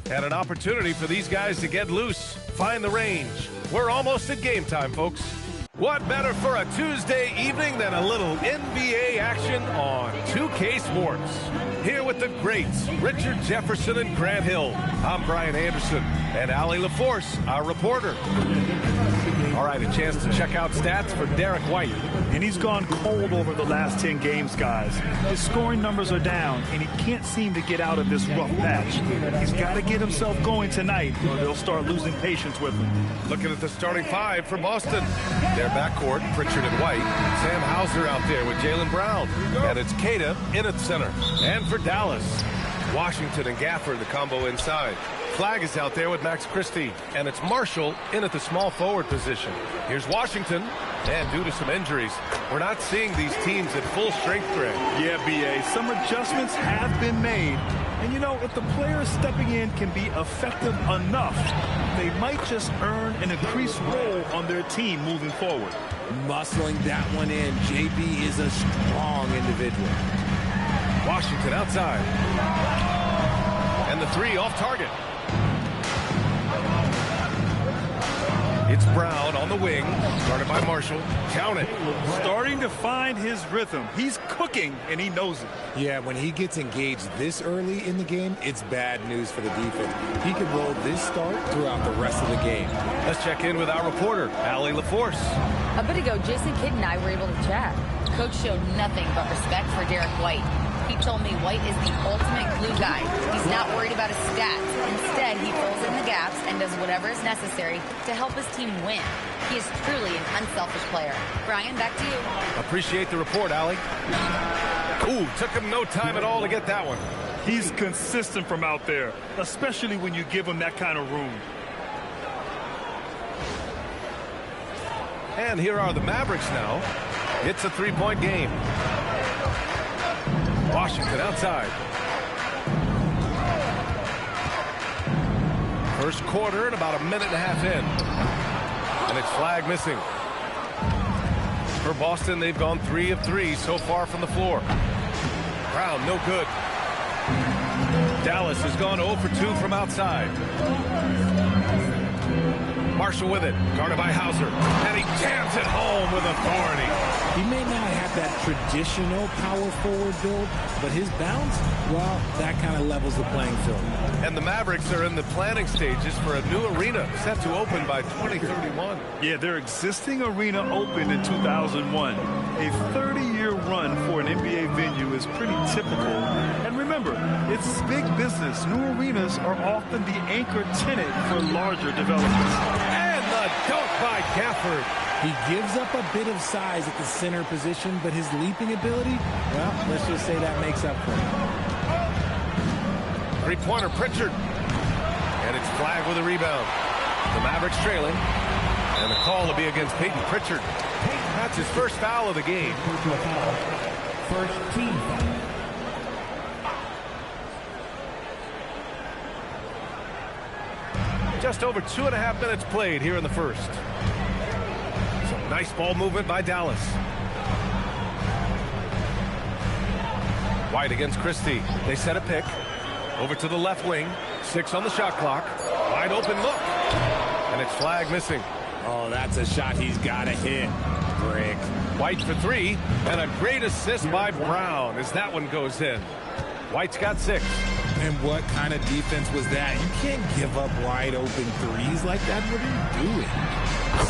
And an opportunity for these guys to get loose, find the range. We're almost at game time, folks. What better for a Tuesday evening than a little NBA action on 2K Sports? Here with the greats, Richard Jefferson and Grant Hill. I'm Brian Anderson, and Allie LaForce, our reporter. All right, a chance to check out stats for Derek White. And he's gone cold over the last 10 games, guys. His scoring numbers are down, and he can't seem to get out of this rough patch. He's got to get himself going tonight, or they'll start losing patience with him. Looking at the starting five for Boston. Their backcourt, Pritchard and White. Sam Hauser out there with Jaylen Brown. And it's Queta in at center. And for Dallas, Washington and Gafford, the combo inside. Flag is out there with Max Christie, and it's Marshall in at the small forward position. Here's Washington, and due to some injuries, we're not seeing these teams at full strength, Greg. Yeah, B.A., some adjustments have been made. And, you know, if the players stepping in can be effective enough, they might just earn an increased role on their team moving forward. Muscling that one in. JB is a strong individual. Washington outside. And the three off target. It's Brown on the wing, guarded by Marshall. Count it. Starting to find his rhythm. He's cooking, and he knows it. Yeah, when he gets engaged this early in the game, it's bad news for the defense. He could roll this start throughout the rest of the game. Let's check in with our reporter, Allie LaForce. A bit ago, Jason Kidd and I were able to chat. Coach showed nothing but respect for Derek White. He told me White is the ultimate glue guy. He's not worried about his stats. Instead, he fills in the gaps and does whatever is necessary to help his team win. He is truly an unselfish player. Brian, back to you. Appreciate the report, Allie. Ooh, took him no time at all to get that one. He's consistent from out there, especially when you give him that kind of room. And here are the Mavericks now. It's a three-point game. Washington outside. First quarter and about a minute and a half in. And it's flag missing. For Boston, they've gone 3 of 3 so far from the floor. Brown, no good. Dallas has gone 0 for 2 from outside. Marshall with it, guarded by Hauser. And he jams it home with authority. He may not have that traditional power forward build, but his bounce, well, that kind of levels the playing field. And the Mavericks are in the planning stages for a new arena set to open by 2031. Yeah, their existing arena opened in 2001. A 30-year run for an NBA venue is pretty typical. And remember, it's big business. New arenas are often the anchor tenant for larger developments. And the dunk by Gafford. He gives up a bit of size at the center position, but his leaping ability, well, let's just say that makes up for it. Three-pointer Pritchard. And it's flagged with a rebound. The Mavericks trailing. And the call will be against Peyton Pritchard. That's his first foul of the game. First team foul. Just over 2.5 minutes played here in the first. Some nice ball movement by Dallas. White against Christie. They set a pick. Over to the left wing. 6 on the shot clock. Wide open look. And it's flag missing. Oh, that's a shot he's got to hit. Brick. White for 3. And a great assist by Brown as that one goes in. White's got 6. And what kind of defense was that? You can't give up wide open threes like that. What are you doing?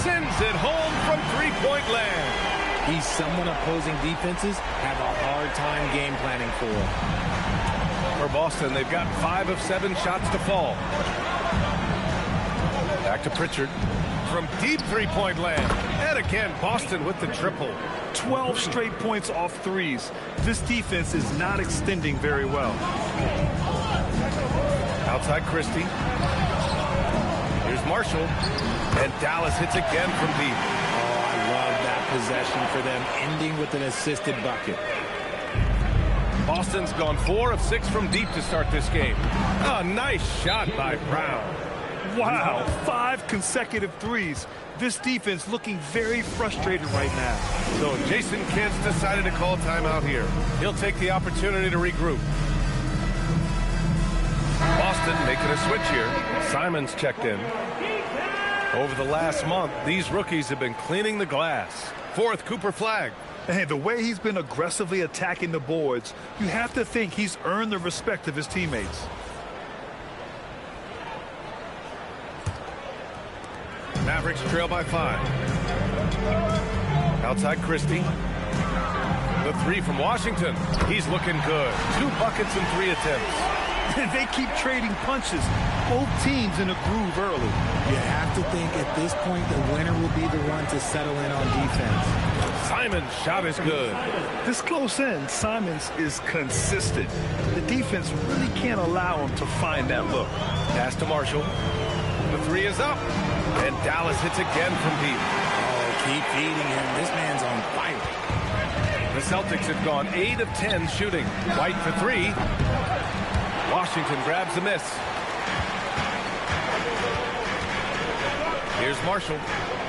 Sends it home from three-point land. He's someone opposing defenses have a hard time game planning for. For Boston, they've got 5 of 7 shots to fall. Back to Pritchard. From deep three-point land. And again, Boston with the triple. 12 straight points off threes. This defense is not extending very well. Outside Christie. Here's Marshall. And Dallas hits again from deep. Oh, I love that possession for them, ending with an assisted bucket. Boston's gone 4 of 6 from deep to start this game. A nice shot by Brown. Wow, 5 consecutive threes. This defense looking very frustrated right now. So Jason Kidd's decided to call timeout here. He'll take the opportunity to regroup. Boston Boston making a switch here. Simons checked in. Over the last month, these rookies have been cleaning the glass. Fourth Cooper flag. And the way he's been aggressively attacking the boards, you have to think he's earned the respect of his teammates. Mavericks trail by 5. Outside Christie. The 3 from Washington. He's looking good. 2 buckets in 3 attempts. And they keep trading punches. Both teams in a groove early. You have to think at this point the winner will be the one to settle in on defense. Simon's shot is good. This close in, Simons is consistent. The defense really can't allow him to find that look. Pass to Marshall. The 3 is up. And Dallas hits again from deep. Oh, keep feeding him. This man's on fire. The Celtics have gone 8 of 10 shooting. White for 3. Washington grabs the miss. Here's Marshall.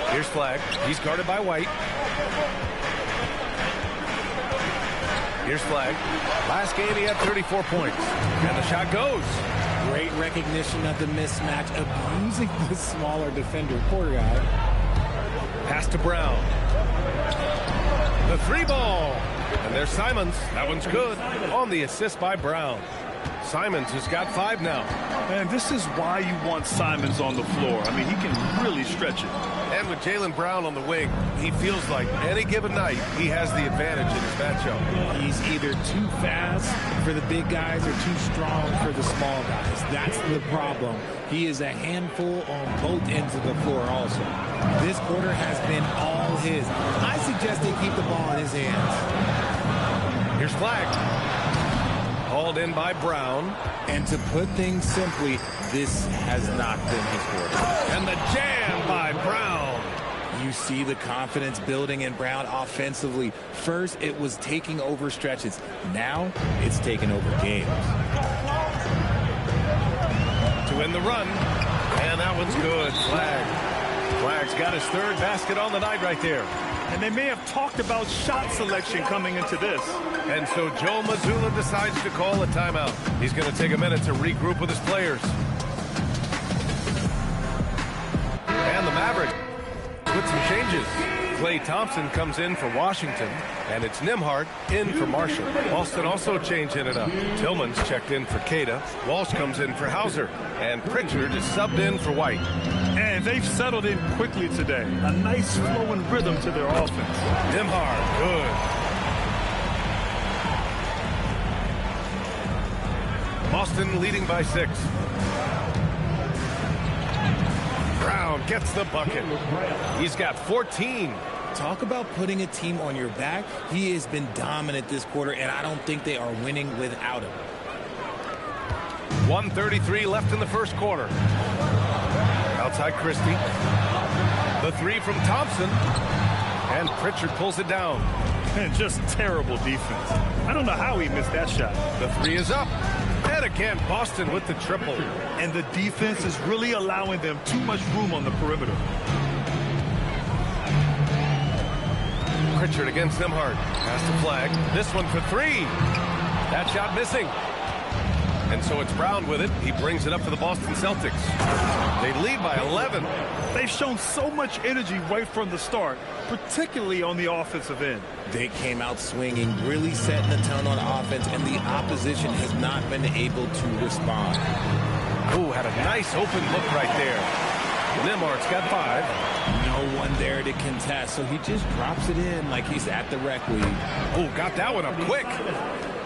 Here's Flag. He's guarded by White. Here's Flag. Last game he had 34 points. And the shot goes. Great recognition of the mismatch, abusing the smaller defender. Poor guy. Pass to Brown. The 3 ball. And there's Simons. That one's good. On the assist by Brown. Simons has got 5 now. And this is why you want Simons on the floor. I mean, he can really stretch it. And with Jaylen Brown on the wing, he feels like any given night he has the advantage in his matchup. He's either too fast for the big guys or too strong for the small guys. That's the problem. He is a handful on both ends of the floor also. This quarter has been all his. I suggest they keep the ball in his hands. Here's Flag. Hauled in by Brown. And to put things simply, this has not been his quarter. And the jam by Brown. You see the confidence building in Brown offensively. First, it was taking over stretches. Now, it's taking over games. To win the run. And that one's good. Flag. Flag's got his 3rd basket on the night right there. And they may have talked about shot selection coming into this. And so Joe Mazzulla decides to call a timeout. He's going to take a minute to regroup with his players. And the Mavericks with some changes. Klay Thompson comes in for Washington, and it's Nembhard in for Marshall. Boston also changing it up. Tillman's checked in for Queta. Walsh comes in for Hauser, and Pritchard is subbed in for White. And they've settled in quickly today. A nice flow and rhythm to their offense. Nembhard, good. Boston leading by 6. Brown gets the bucket. He's got 14. Talk about putting a team on your back. He has been dominant this quarter, and I don't think they are winning without him. 1:33 left in the first quarter. Outside Christie. The 3 from Thompson. And Pritchard pulls it down. And just terrible defense. I don't know how he missed that shot. The 3 is up. And again, Boston with the triple. And the defense is really allowing them too much room on the perimeter. Pritchard against Nembhard. Pass the Flag. This one for 3. That shot missing. And so it's Brown with it. He brings it up for the Boston Celtics. They lead by 11. They've shown so much energy right from the start, particularly on the offensive end. They came out swinging, really setting the tone on offense, and the opposition has not been able to respond. Ooh, had a nice open look right there. Nembhard's got 5. No one there to contest, so he just drops it in like he's at the rec league. Ooh, got that one up quick.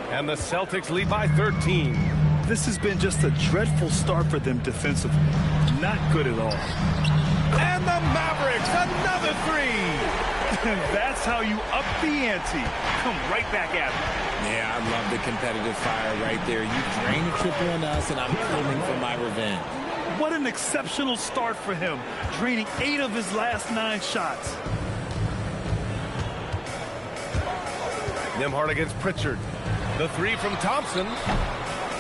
And the Celtics lead by 13. This has been just a dreadful start for them defensively. Not good at all. And the Mavericks, another 3. And that's how you up the ante. Come right back at them. Yeah, I love the competitive fire right there. You drain a triple on us, and I'm coming for my revenge. What an exceptional start for him, draining 8 of his last 9 shots. Nembhard against Pritchard. The 3 from Thompson.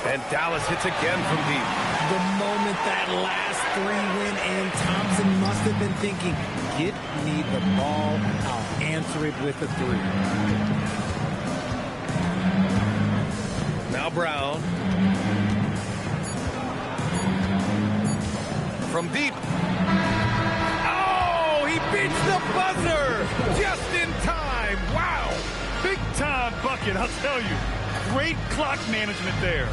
And Dallas hits again from deep. The moment that last 3 went in, Thompson must have been thinking, get me the ball, I'll answer it with a 3. Now Brown. from deep. Oh, he beats the buzzer just in time. Wow. Big time bucket, I'll tell you. Great clock management there.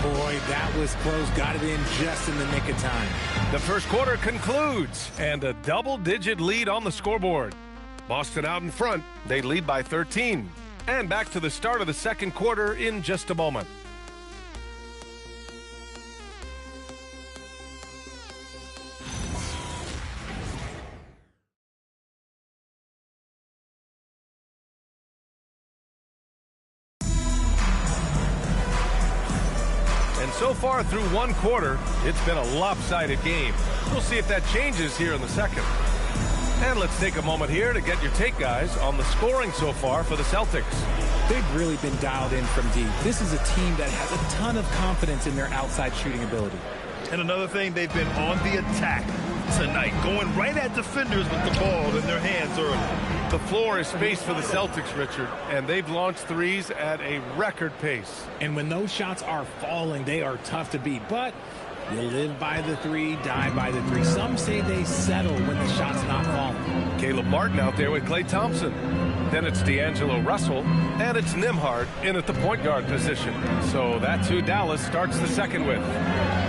Boy, that was close. Got it in just in the nick of time. The first quarter concludes, and a double-digit lead on the scoreboard. Boston out in front. They lead by 13. And back to the start of the second quarter in just a moment. And so far through one quarter, it's been a lopsided game. We'll see if that changes here in the second. And let's take a moment here to get your take, guys, on the scoring so far for the Celtics. They've really been dialed in from deep. This is a team that has a ton of confidence in their outside shooting ability. And another thing, they've been on the attack tonight, going right at defenders with the ball in their hands early. The floor is spaced for the Celtics, Richard, and they've launched threes at a record pace. And when those shots are falling, they are tough to beat. But you live by the three, die by the three. Some say they settle when the shot's not falling. Caleb Martin out there with Klay Thompson. Then it's D'Angelo Russell, and it's Nembhard in at the point guard position. So that's who Dallas starts the second with.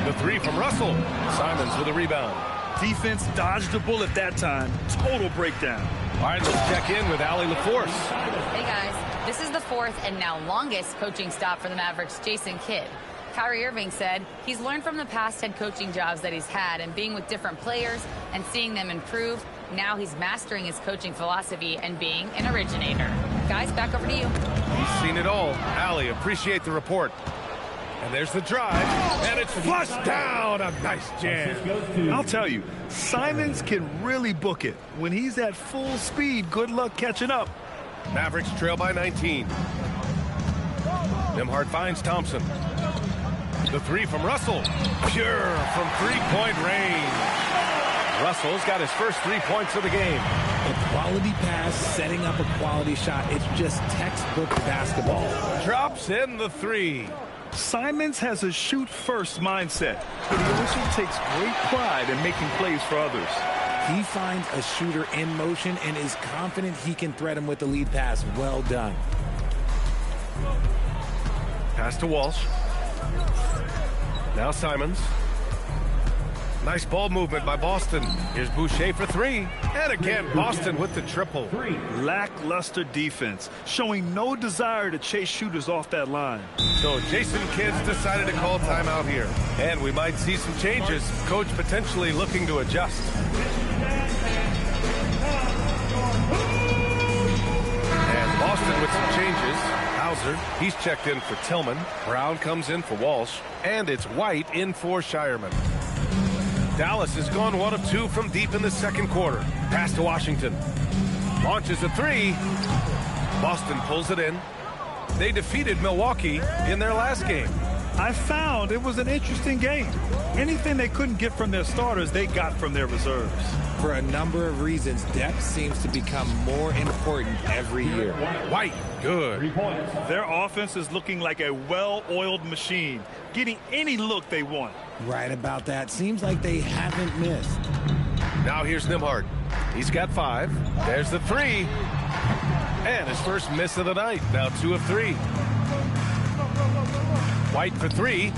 The three from Russell. Simons with a rebound. Defense dodged a bullet that time. Total breakdown. All right, let's check in with Allie LaForce. Hey, guys. This is the fourth and now longest coaching stop for the Mavericks' Jason Kidd. Kyrie Irving said he's learned from the past head coaching jobs that he's had and being with different players and seeing them improve. Now he's mastering his coaching philosophy and being an originator. Guys, back over to you. He's seen it all. Allie, appreciate the report. And there's the drive, and it's flushed down. A nice jam. I'll tell you, Simons can really book it. When he's at full speed, good luck catching up. Mavericks trail by 19. Nembhard finds Thompson. The three from Russell. Pure from three-point range. Russell's got his first 3 points of the game. A quality pass, setting up a quality shot. It's just textbook basketball. Drops in the three. Simons has a shoot-first mindset, but he also takes great pride in making plays for others. He finds a shooter in motion and is confident he can thread him with the lead pass. Well done. Pass to Walsh. Now Simons. Nice ball movement by Boston. Here's Boucher for three. And again, Boston with the triple. Lackluster defense, showing no desire to chase shooters off that line. So Jason Kidd's decided to call timeout here. And we might see some changes. Coach potentially looking to adjust. And Boston with some changes. Hauser, he's checked in for Tillman. Brown comes in for Walsh. And it's White in for Shireman. Dallas has gone 1 of 2 from deep in the second quarter. Pass to Washington. Launches a three. Boston pulls it in. They defeated Milwaukee in their last game. I found it was an interesting game. Anything they couldn't get from their starters, they got from their reserves. For a number of reasons, depth seems to become more important every year. White, good. Their offense is looking like a well-oiled machine, getting any look they want. Right about that. Seems like they haven't missed. Now here's Nembhard. He's got 5. There's the three. And his first miss of the night. Now 2 of 3. White for 3.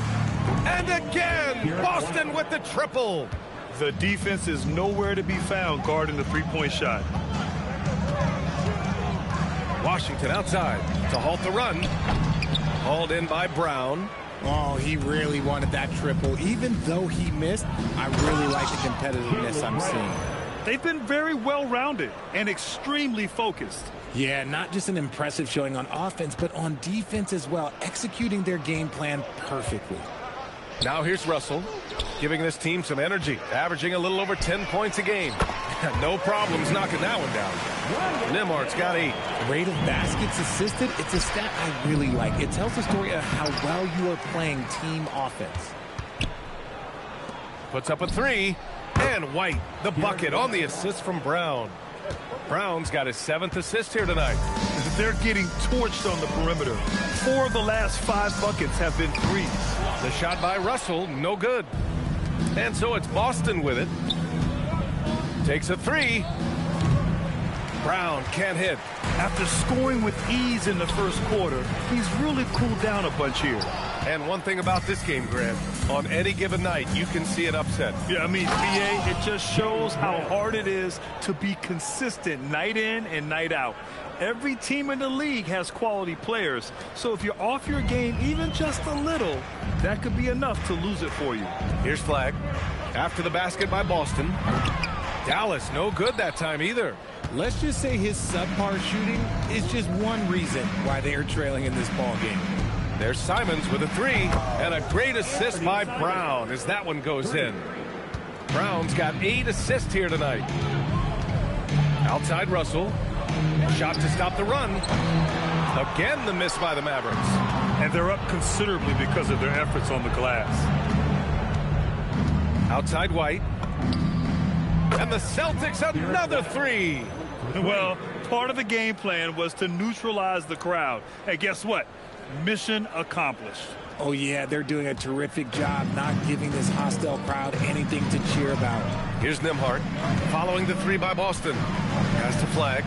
And again, Boston with the triple. The defense is nowhere to be found guarding the three-point shot. Washington outside to halt the run. Hauled in by Brown. Oh, he really wanted that triple. Even though he missed, I really like the competitiveness I'm seeing. They've been very well-rounded and extremely focused. Yeah, not just an impressive showing on offense, but on defense as well, executing their game plan perfectly. Now here's Russell, giving this team some energy, averaging a little over 10 points a game. No problems knocking that one down. Nembhard's got 8. Rate of baskets assisted, it's a stat I really like. It tells the story of how well you are playing team offense. Puts up a 3. And White, the bucket on the assist from Brown. Brown's got his 7th assist here tonight. They're getting torched on the perimeter. 4 of the last 5 buckets have been threes. The shot by Russell, no good. And so it's Boston with it. Takes a three. Brown can't hit. After scoring with ease in the first quarter, he's really cooled down a bunch here. And one thing about this game, Grant, on any given night, you can see an upset. Yeah, I mean, BA, it just shows how hard it is to be consistent night in and night out. Every team in the league has quality players, so if you're off your game even just a little, that could be enough to lose it for you. Here's Flag. After the basket by Boston. Dallas, no good that time either. Let's just say his subpar shooting is just one reason why they are trailing in this ball game. There's Simons with a three, and a great assist by Brown as that one goes in. Brown's got 8 assists here tonight. Outside Russell. Shot to stop the run. Again, the miss by the Mavericks. And they're up considerably because of their efforts on the glass. Outside White. And the Celtics another three. Well, part of the game plan was to neutralize the crowd. And guess what? Mission accomplished. Oh, yeah, they're doing a terrific job not giving this hostile crowd anything to cheer about. Here's Nembhard following the three by Boston. Pass to Flag.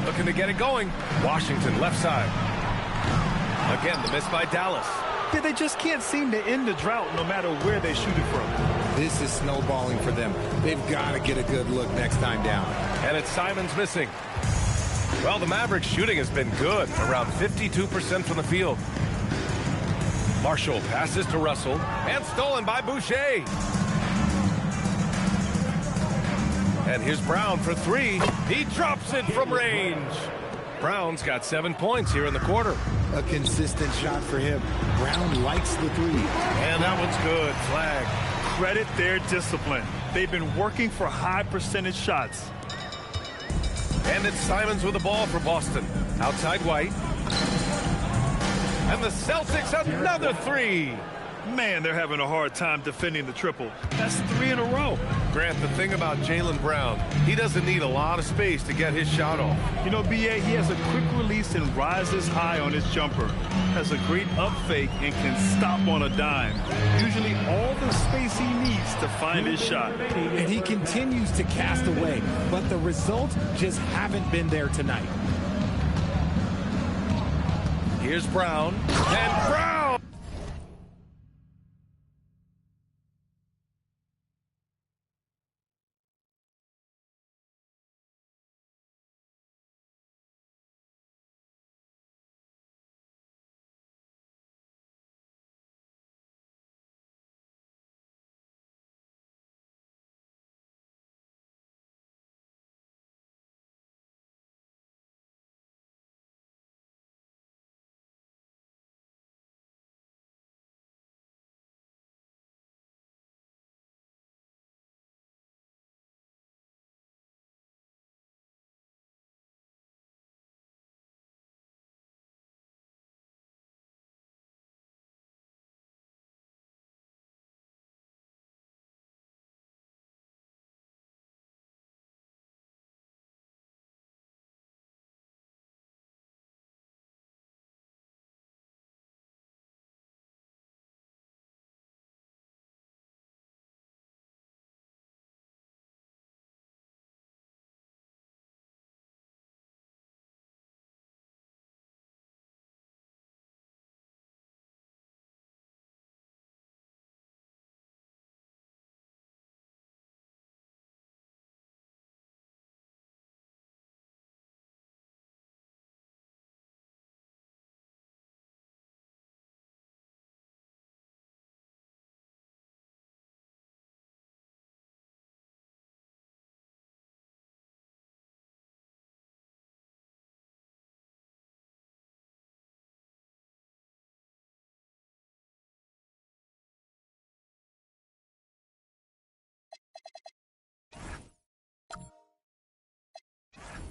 Looking to get it going. Washington left side. Again, the miss by Dallas. Yeah, they just can't seem to end the drought no matter where they shoot it from. This is snowballing for them. They've got to get a good look next time down. And it's Simons missing. Well, the Mavericks shooting has been good, around 52% from the field. Marshall passes to Russell, and stolen by Boucher. And here's Brown for three. He drops it from range. Brown's got 7 points here in the quarter. A consistent shot for him. Brown likes the three. And that one's good. Flag. Credit their discipline. They've been working for high percentage shots. And it's Simons with the ball for Boston. Outside White. And the Celtics another three. Man, they're having a hard time defending the triple. That's 3 in a row. Grant, the thing about Jaylen Brown, he doesn't need a lot of space to get his shot off. You know, BA, he has a quick release and rises high on his jumper. Has a great up fake and can stop on a dime. Usually all the space he needs to find his shot. And he continues to cast away, but the results just haven't been there tonight. Here's Brown. And Brown!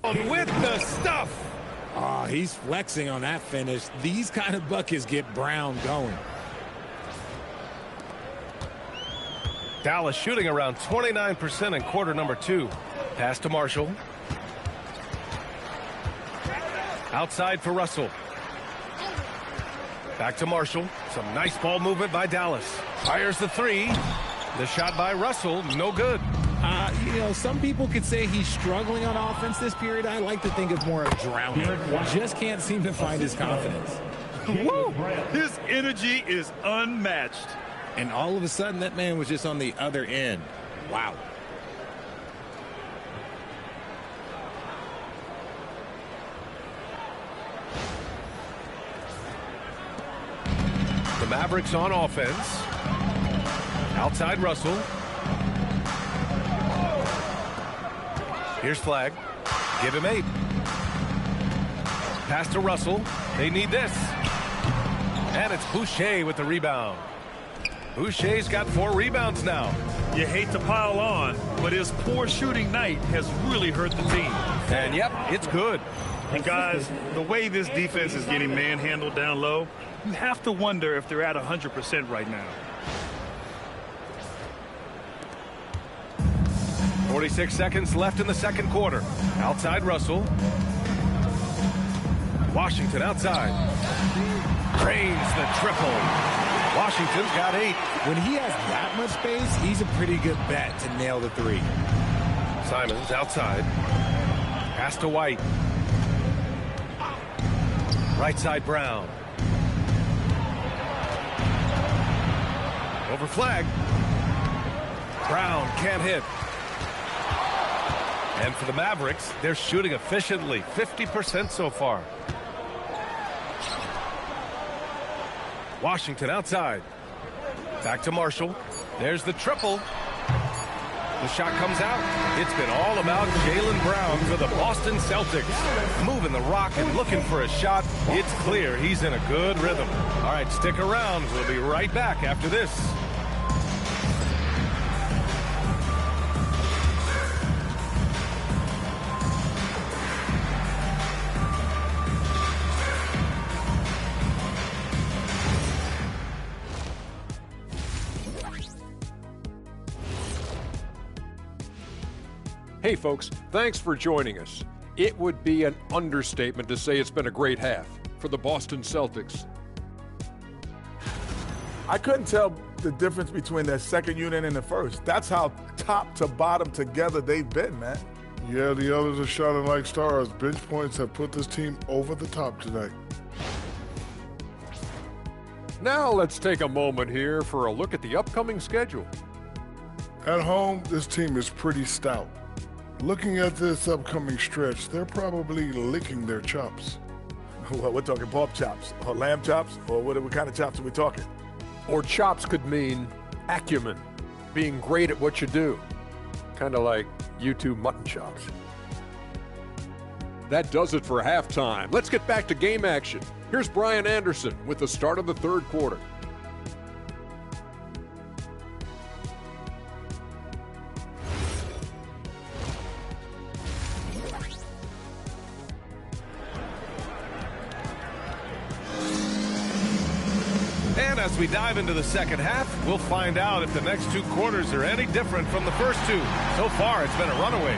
With the stuff. Oh, he's flexing on that finish. These kind of buckets get Brown going. Dallas shooting around 29% in quarter number 2. Pass to Marshall. Outside for Russell. Back to Marshall. Some nice ball movement by Dallas. Fires the three. The shot by Russell, no good. Some people could say he's struggling on offense this period. I like to think of more of drowning. Just can't seem to find his confidence. Woo! His energy is unmatched. And all of a sudden, that man was just on the other end. Wow. The Mavericks on offense. Outside Russell. Here's Flag. Give him 8. Pass to Russell. They need this. And it's Boucher with the rebound. Boucher's got 4 rebounds now. You hate to pile on, but his poor shooting night has really hurt the team. And yep, it's good. And guys, the way this defense is getting manhandled down low, you have to wonder if they're at 100% right now. 46 seconds left in the second quarter. Outside Russell. Washington outside. Drains the triple. Washington's got 8. When he has that much space, he's a pretty good bet to nail the 3. Simons outside. Pass to White. Right side Brown. Over Flag. Brown can't hit. And for the Mavericks, they're shooting efficiently, 50% so far. Washington outside. Back to Marshall. There's the triple. The shot comes out. It's been all about Jaylen Brown for the Boston Celtics. Moving the rock and looking for a shot. It's clear he's in a good rhythm. All right, stick around. We'll be right back after this. Hey folks, thanks for joining us. It would be an understatement to say it's been a great half for the Boston Celtics. I couldn't tell the difference between their second unit and the first. That's how top to bottom together they've been, man. Yeah, the others are shining like stars. Bench points have put this team over the top tonight. Now let's take a moment here for a look at the upcoming schedule. At home, this team is pretty stout. Looking at this upcoming stretch, they're probably licking their chops. Well, we're talking pork chops or lamb chops, or what kind of chops are we talking? Or chops could mean acumen, being great at what you do. Kind of like you two mutton chops. That does it for halftime. Let's get back to game action. Here's Brian Anderson with the start of the third quarter. And as we dive into the second half, we'll find out if the next 2 quarters are any different from the first 2. So far, it's been a runaway.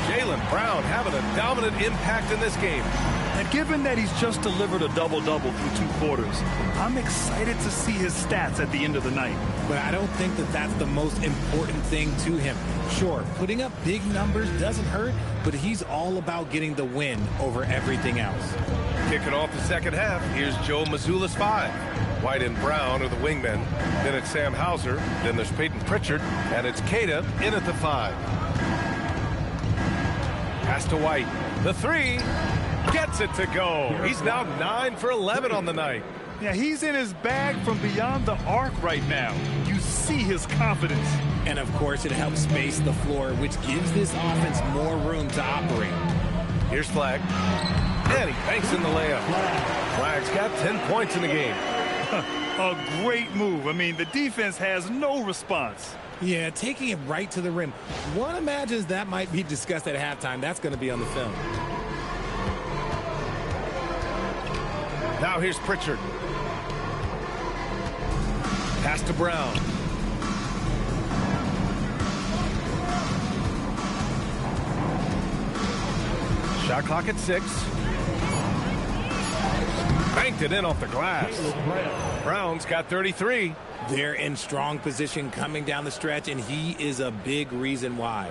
Jaylen Brown having a dominant impact in this game. And given that he's just delivered a double-double through 2 quarters, I'm excited to see his stats at the end of the night. But I don't think that that's the most important thing to him. Sure, putting up big numbers doesn't hurt, but he's all about getting the win over everything else. Kicking off the second half, here's Joe Mazzulla's 5. White and Brown are the wingmen. Then it's Sam Hauser. Then there's Peyton Pritchard. And it's Queta in at the 5. Pass to White. The 3. Gets it to go. He's now 9 for 11 on the night. Yeah, he's in his bag from beyond the arc right now. You see his confidence. And of course, it helps space the floor, which gives this offense more room to operate. Here's Flag. And he banks in the layup. Flag's got 10 points in the game. A great move. I mean, the defense has no response. Yeah, taking it right to the rim. One imagines that might be discussed at halftime. That's going to be on the film. Now here's Pritchard. Pass to Brown. Shot clock at 6. Banked it in off the glass. Brown's got 33. They're in strong position coming down the stretch, and he is a big reason why.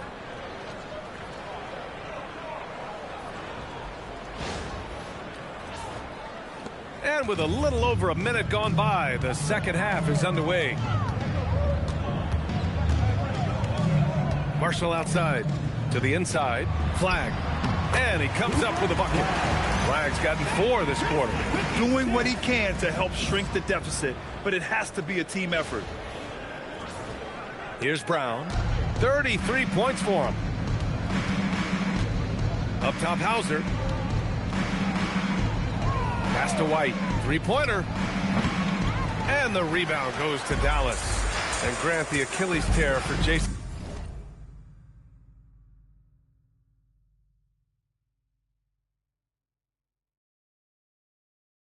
And with a little over a minute gone by, the second half is underway. Marshall outside to the inside. Flag. And he comes up with a bucket. Flag's gotten 4 this quarter. Doing what he can to help shrink the deficit, but it has to be a team effort. Here's Brown. 33 points for him. Up top, Hauser. Pass to White. Three-pointer. And the rebound goes to Dallas. And Grant, the Achilles tear for Jason.